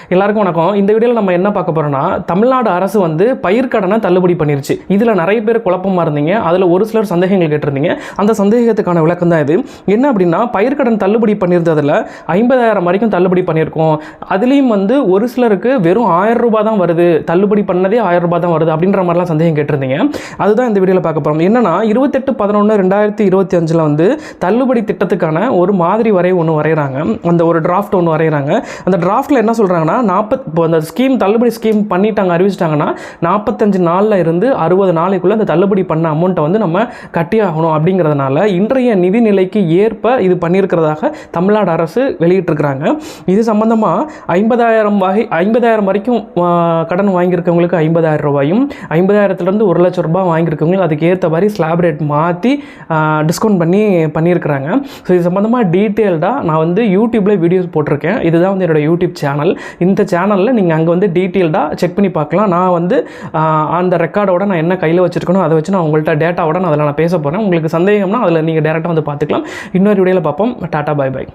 எல்லாருக்கும் வணக்கம். இந்த வீடியோவில் நம்ம என்ன பார்க்க போறோம்னா, தமிழ்நாடு அரசு வந்து பயிர்க்கடனை தள்ளுபடி பண்ணிருச்சு. இதில் நிறைய பேர் குழப்பமா இருந்தீங்க. அதில் ஒரு சிலர் சந்தேகங்கள் கேட்டிருந்தீங்க. அந்த சந்தேகத்துக்கான விளக்கம் தான் இது. என்ன அப்படின்னா, பயிர்க்கடன் தள்ளுபடி பண்ணியிருந்ததில் 50,000 வரைக்கும் தள்ளுபடி பண்ணியிருக்கோம். அதுலேயும் வந்து ஒரு சிலருக்கு வெறும் 1000 ரூபாய் தான் வருது, தள்ளுபடி பண்ணதே 1000 ரூபாய் தான் வருது அப்படின்ற மாதிரிலாம் சந்தேகம் கேட்டிருந்தீங்க. அதுதான் இந்த வீடியோவில் பார்க்க போகிறோம். என்னன்னா 28/11/2025 வந்து தள்ளுபடி திட்டத்துக்கான ஒரு மாதிரி வரைவு ஒன்று வரைகிறாங்க. அந்த ஒரு டிராஃப்ட் ஒன்று வரைகிறாங்க. அந்த டிராஃப்ட்டில் என்ன சொல்கிறாங்கன்னா, இப்போ அந்த ஸ்கீம் தள்ளுபடி ஸ்கீம் பண்ணிட்டாங்க, அறிவிச்சிட்டாங்கன்னா 45 நாளில் இருந்து 60 நாளைக்குள்ளே அந்த தள்ளுபடி பண்ண அமௌண்ட்டை வந்து நம்ம கட்டி ஆகணும். அப்படிங்கிறதுனால இன்றைய நிதிநிலைக்கு ஏற்ப இது பண்ணியிருக்கிறதாக தமிழ்நாடு அரசு வெளியிட்டிருக்கிறாங்க. இது சம்பந்தமாக 50,000 வரைக்கும் கடன் வாங்கியிருக்கவங்களுக்கு 50,000 ரூபாயும், 50,000 1 லட்சம் ரூபாய் வாங்கியிருக்கவங்களுக்கு அதுக்கு ஏற்ற மாதிரி ஸ்லாப் ரேட் மாற்றி டிஸ்கவுண்ட் பண்ணியிருக்கிறாங்க. ஸோ இது சம்பந்தமாக டீட்டெயில்டாக நான் வந்து யூடியூப்பில் வீடியோஸ் போட்டிருக்கேன். இதுதான் வந்து என்னோடய யூடியூப் சேனல். இந்த சேனலில் நீங்கள் அங்கே வந்து டீட்டெயில்டாக செக் பண்ணி பார்க்கலாம். நான் வந்து அந்த ரெக்கார்டோட நான் என்ன கையில் வச்சுருக்கணும் அதை வச்சு நான் உங்கள்கிட்ட டேட்டாவோட அதில் நான் பேச போகிறேன். உங்களுக்கு சந்தேகம்னா அதில் நீங்கள் டேரெக்டாக வந்து பார்த்துக்கலாம். இன்னொரு வீடியோவில் பார்ப்போம். டாட்டா, பாய் பாய்.